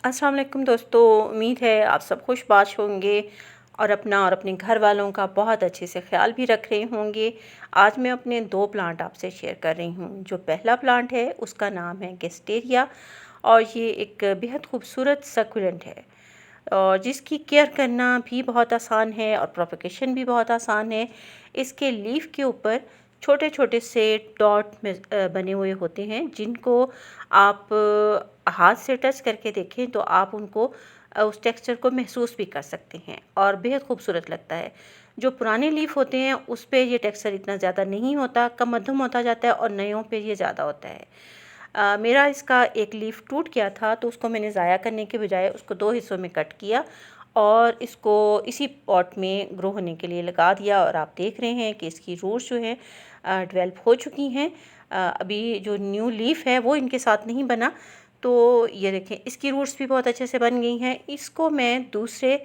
अस्सलाम वालेकुम दोस्तों, उम्मीद है आप सब खुशबाश होंगे और अपना और अपने घर वालों का बहुत अच्छे से ख्याल भी रख रहे होंगे। आज मैं अपने 2 प्लांट आपसे शेयर कर रही हूँ। जो पहला प्लांट है उसका नाम है गेस्टेरिया और ये एक बेहद खूबसूरत सक्यूलेंट है और जिसकी केयर करना भी बहुत आसान है और प्रोपगेशन भी बहुत आसान है। इसके लीफ के ऊपर छोटे छोटे से डॉट में बने हुए होते हैं, जिनको आप हाथ से टच करके देखें तो आप उनको उस टेक्सचर को महसूस भी कर सकते हैं और बेहद खूबसूरत लगता है। जो पुराने लीफ होते हैं उस पे ये टेक्सचर इतना ज़्यादा नहीं होता, कम मध्यम होता जाता है और नयों पे ये ज़्यादा होता है। मेरा इसका एक लीफ टूट गया था तो उसको मैंने ज़ाया करने के बजाय उसको 2 हिस्सों में कट किया और इसको इसी पॉट में ग्रो होने के लिए लगा दिया और आप देख रहे हैं कि इसकी रूट्स जो हैं डेवलप हो चुकी हैं। अभी जो न्यू लीफ है वो इनके साथ नहीं बना, तो ये देखें इसकी रूट्स भी बहुत अच्छे से बन गई हैं। इसको मैं दूसरे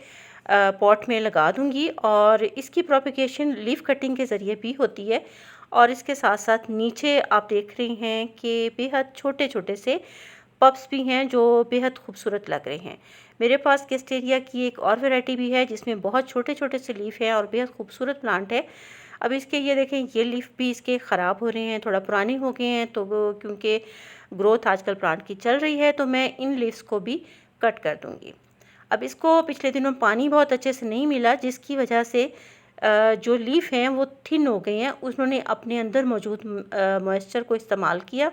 पॉट में लगा दूंगी और इसकी प्रोपगेशन लीफ कटिंग के ज़रिए भी होती है। और इसके साथ साथ नीचे आप देख रही हैं कि बेहद छोटे छोटे से पप्स भी हैं जो बेहद खूबसूरत लग रहे हैं। मेरे पास गेस्टेरिया की एक और वैरायटी भी है जिसमें बहुत छोटे छोटे से लीफ हैं और बेहद खूबसूरत प्लांट है। अब इसके ये देखें, ये लीफ भी इसके ख़राब हो रहे हैं, थोड़ा पुराने हो गए हैं, तो वो क्योंकि ग्रोथ आजकल प्लांट की चल रही है तो मैं इन लीव्स को भी कट कर दूंगी। अब इसको पिछले दिनों पानी बहुत अच्छे से नहीं मिला, जिसकी वजह से जो लीफ हैं वो थिन हो गए हैं। उन्होंने अपने अंदर मौजूद मॉइस्चर को इस्तेमाल किया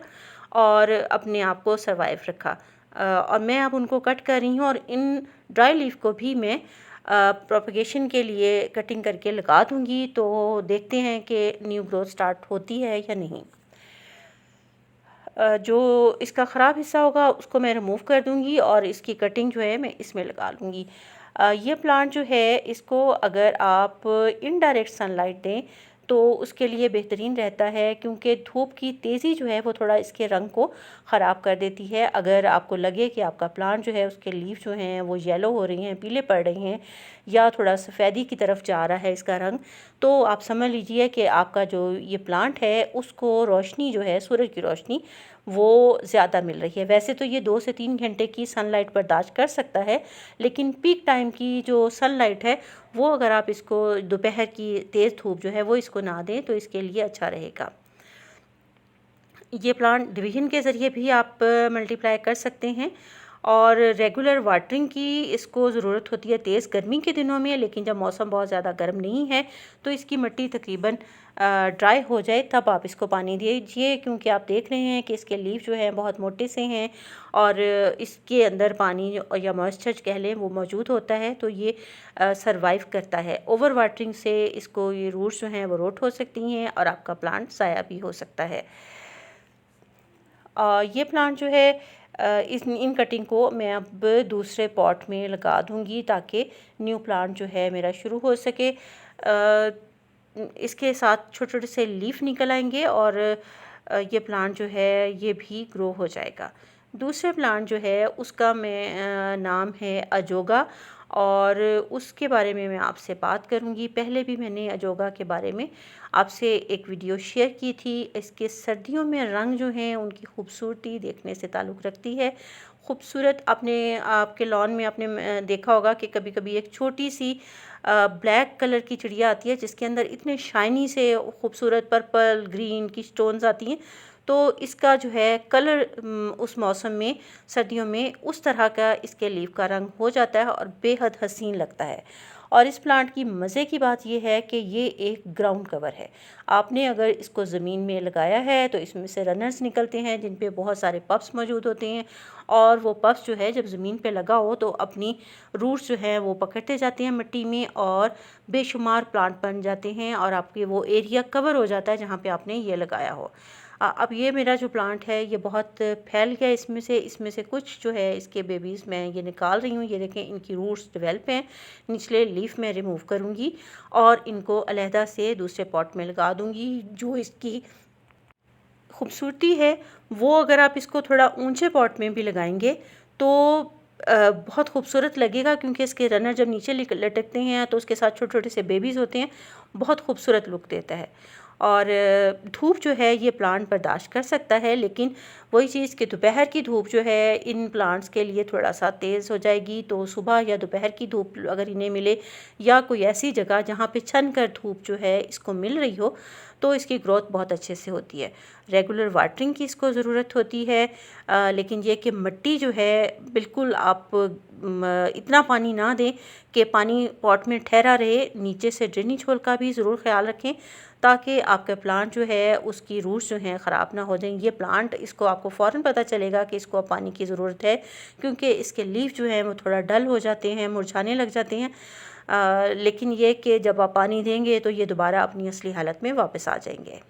और अपने आप को सरवाइव रखा। और मैं अब उनको कट कर रही हूँ और इन ड्राई लीफ को भी मैं प्रोपगेशन के लिए कटिंग करके लगा दूंगी, तो देखते हैं कि न्यू ग्रोथ स्टार्ट होती है या नहीं। जो इसका ख़राब हिस्सा होगा उसको मैं रिमूव कर दूंगी और इसकी कटिंग जो है मैं इसमें लगा लूँगी। ये प्लांट जो है इसको अगर आप इनडायरेक्ट सनलाइट दें तो उसके लिए बेहतरीन रहता है, क्योंकि धूप की तेज़ी जो है वो थोड़ा इसके रंग को ख़राब कर देती है। अगर आपको लगे कि आपका प्लांट जो है उसके लीफ जो हैं वो येलो हो रही हैं, पीले पड़ रहे हैं या थोड़ा सफ़ेदी की तरफ जा रहा है इसका रंग, तो आप समझ लीजिए कि आपका जो ये प्लांट है उसको रोशनी जो है, सूरज की रोशनी वो ज़्यादा मिल रही है। वैसे तो ये 2 से 3 घंटे की सनलाइट बर्दाश्त कर सकता है, लेकिन पीक टाइम की जो सनलाइट है वो अगर आप इसको दोपहर की तेज़ धूप जो है वो इसको ना दें तो इसके लिए अच्छा रहेगा। ये प्लांट डिवीजन के ज़रिए भी आप मल्टीप्लाई कर सकते हैं और रेगुलर वाटरिंग की इसको ज़रूरत होती है तेज़ गर्मी के दिनों में, लेकिन जब मौसम बहुत ज़्यादा गर्म नहीं है तो इसकी मिट्टी तकरीबन ड्राई हो जाए तब आप इसको पानी दीजिए, क्योंकि आप देख रहे हैं कि इसके लीफ जो हैं बहुत मोटे से हैं और इसके अंदर पानी या मॉइस्चर कह लें वो मौजूद होता है, तो ये सरवाइव करता है। ओवर वाटरिंग से इसको ये रूट्स जो हैं वो रोट हो सकती हैं और आपका प्लांट ज़ाया भी हो सकता है। ये प्लांट जो है इस इन कटिंग को मैं अब दूसरे पॉट में लगा दूंगी ताकि न्यू प्लांट जो है मेरा शुरू हो सके। इसके साथ छोटे छोटे से लीफ निकल आएंगे और ये प्लांट जो है ये भी ग्रो हो जाएगा। दूसरे प्लांट जो है उसका मैं नाम है अजोगा और उसके बारे में मैं आपसे बात करूंगी। पहले भी मैंने अजोगा के बारे में आपसे एक वीडियो शेयर की थी। इसके सर्दियों में रंग जो हैं उनकी खूबसूरती देखने से ताल्लुक़ रखती है। खूबसूरत आपने आपके लॉन में आपने देखा होगा कि कभी कभी एक छोटी सी ब्लैक कलर की चिड़िया आती है जिसके अंदर इतने शाइनी से खूबसूरत पर्पल ग्रीन की स्टोन्स आती हैं, तो इसका जो है कलर उस मौसम में सर्दियों में उस तरह का इसके लीफ का रंग हो जाता है और बेहद हसीन लगता है। और इस प्लांट की मज़े की बात यह है कि ये एक ग्राउंड कवर है। आपने अगर इसको ज़मीन में लगाया है तो इसमें से रनर्स निकलते हैं जिन पे बहुत सारे पप्स मौजूद होते हैं और वो पप्स जो है जब ज़मीन पे लगा हो तो अपनी रूट्स जो है वो पकड़ते जाते हैं मिट्टी में और बेशुमार प्लांट बन जाते हैं और आपके वो एरिया कवर हो जाता है जहाँ पे आपने ये लगाया हो। अब ये मेरा जो प्लांट है ये बहुत फैल गया, इसमें से कुछ जो है इसके बेबीज़ मैं ये निकाल रही हूँ। ये देखें इनकी रूट्स डेवलप हैं। निचले लीफ में रिमूव करूँगी और इनको अलहदा से दूसरे पॉट में लगा दूँगी। जो इसकी खूबसूरती है वो अगर आप इसको थोड़ा ऊंचे पॉट में भी लगाएंगे तो बहुत खूबसूरत लगेगा, क्योंकि इसके रनर जब नीचे लटकते हैं तो उसके साथ छोटे छोटे से बेबीज़ होते हैं, बहुत खूबसूरत लुक देता है। और धूप जो है ये प्लांट बर्दाश्त कर सकता है, लेकिन वही चीज़ कि दोपहर की धूप जो है इन प्लांट्स के लिए थोड़ा सा तेज़ हो जाएगी। तो सुबह या दोपहर की धूप अगर इन्हें मिले या कोई ऐसी जगह जहाँ पे छन कर धूप जो है इसको मिल रही हो, तो इसकी ग्रोथ बहुत अच्छे से होती है। रेगुलर वाटरिंग की इसको ज़रूरत होती है, लेकिन ये कि मिट्टी जो है बिल्कुल आप इतना पानी ना दें कि पानी पॉट में ठहरा रहे। नीचे से ड्रेनेज होल का भी ज़रूर ख्याल रखें ताकि आपका प्लांट जो है उसकी रूट्स जो हैं ख़राब ना हो जाएं। ये प्लांट इसको आपको फ़ौरन पता चलेगा कि इसको अब पानी की ज़रूरत है, क्योंकि इसके लीफ जो हैं वो थोड़ा डल हो जाते हैं, मुरझाने लग जाते हैं। लेकिन ये कि जब आप पानी देंगे तो ये दोबारा अपनी असली हालत में वापस आ जाएंगे।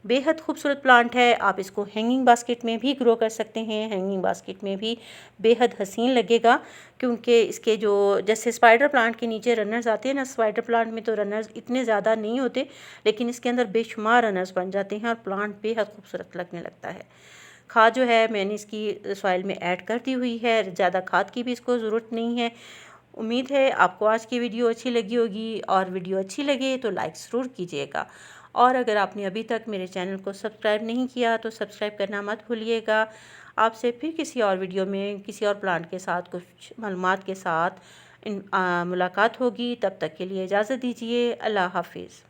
बेहद खूबसूरत प्लांट है। आप इसको हैंगिंग बास्केट में भी ग्रो कर सकते हैं। हैंगिंग बास्केट में भी बेहद हसीन लगेगा, क्योंकि इसके जो जैसे स्पाइडर प्लांट के नीचे रनर्स आते हैं ना, स्पाइडर प्लांट में तो रनर्स इतने ज़्यादा नहीं होते, लेकिन इसके अंदर बेशुमार रनर्स बन जाते हैं और प्लांट बेहद खूबसूरत लगने लगता है। खाद जो है मैंने इसकी सॉइल में ऐड कर दी हुई है, ज़्यादा खाद की भी इसको ज़रूरत नहीं है। उम्मीद है आपको आज की वीडियो अच्छी लगी होगी, और वीडियो अच्छी लगे तो लाइक ज़रूर कीजिएगा। और अगर आपने अभी तक मेरे चैनल को सब्सक्राइब नहीं किया तो सब्सक्राइब करना मत भूलिएगा। आपसे फिर किसी और वीडियो में किसी और प्लांट के साथ कुछ मालूमात के साथ मुलाकात होगी। तब तक के लिए इजाज़त दीजिए। अल्लाह हाफिज़।